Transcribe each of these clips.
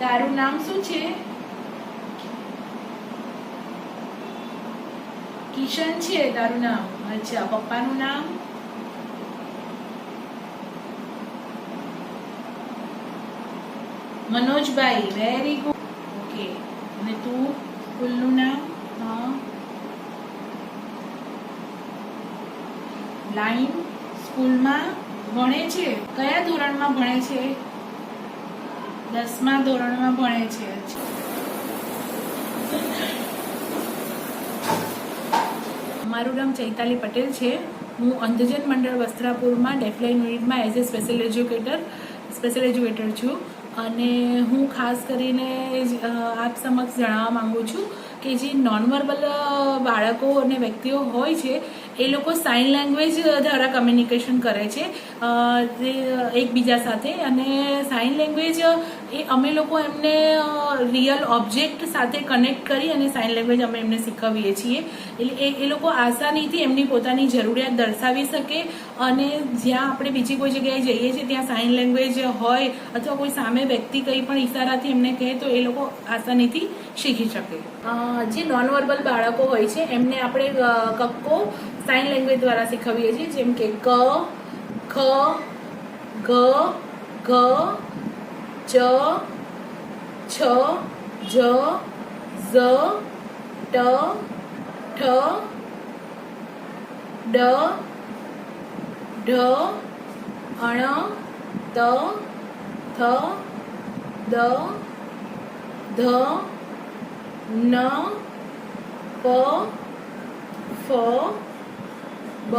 તારું નામ શું છે? કિશન છે તારું નામ. અચ્છા, પપ્પાનું નામ? મનોજભાઈ. Very good. ઓકે. અને તું સ્કૂલનું નામ? હા. લાઈન સ્કૂલમાં ભણે છે. કયા ધોરણમાં ભણે છે? 10મા ધોરણમાં ભણે છે. મારું નામ ચૈતાલી પટેલ છે. હું અંધજન મંડળ વસ્ત્રાપુરમાં ડેફલાઇન યુનિટમાં એઝ એ સ્પેશિયલ એજ્યુકેટર છું. અને હું ખાસ કરીને આપ સમક્ષ જણાવવા માંગુ છું કે જે નોન વર્બલ બાળકો અને વ્યક્તિઓ હોય છે એ લોકો સાઇન લેંગ્વેજ દ્વારા કમ્યુનિકેશન કરે છે એકબીજા સાથે. અને સાઇન લેંગ્વેજ એ અમે લોકો એમને રિયલ ઓબ્જેક્ટ સાથે કનેક્ટ કરી અને સાઇન લેંગ્વેજ અમે એમને શીખવીએ છીએ. એટલે એ લોકો આસાનીથી એમની પોતાની જરૂરિયાત દર્શાવી શકે અને જ્યાં આપણે બીજી કોઈ જગ્યાએ જઈએ છીએ ત્યાં સાઇન લેંગ્વેજ હોય અથવા કોઈ સામે વ્યક્તિ કંઈ પણ ઈશારાથી એમને કહે તો એ લોકો આસાનીથી શીખી શકે. જે નોન વર્બલ બાળકો હોય છે એમને આપણે કક્કો સાઇન લેંગ્વેજ દ્વારા શીખવીએ છીએ, જેમ કે ક, ખ, ગ, ઘ, ચ, છ, જ, ઝ, ટ, ઠ, ડ, ઢ, અણ, ત, થ, દ, ધ, ન, પ, ફ, બ,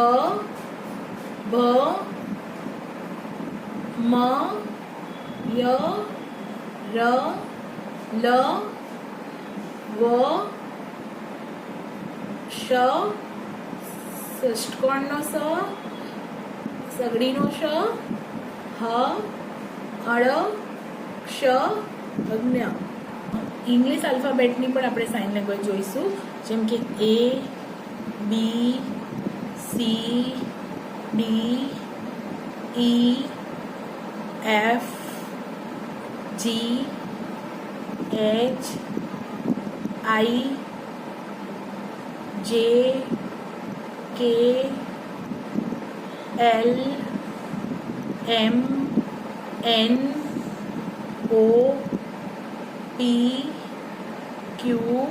ભ, મ, ય, ર, લ, વ, શ, ષષ્ઠકોણનો સ, સગડીનો શ, હ, અળ, ક્ષ, અજ્ઞ. ઇંગ્લિશ આલ્ફાબેટની પણ આપણે સાઇન લેંગ્વેજ જોઈશું, જેમ કે A, B, C, D, E, F, G, H, I, J, K, L, M, N, O, P, Q,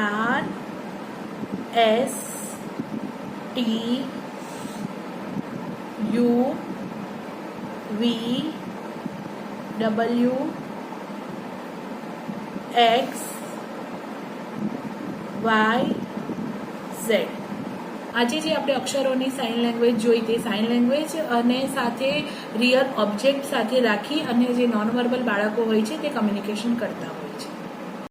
R, S, T, U, V, W, X, Y, Z. આજે જે આપણે અક્ષરોની સાઇન લેંગ્વેજ જોઈ તે સાઇન લેંગ્વેજ અને સાથે રિયલ ઓબ્જેક્ટ સાથે રાખી અને જે નોન વર્બલ બાળકો હોય છે તે કમ્યુનિકેશન કરતા હોય છે.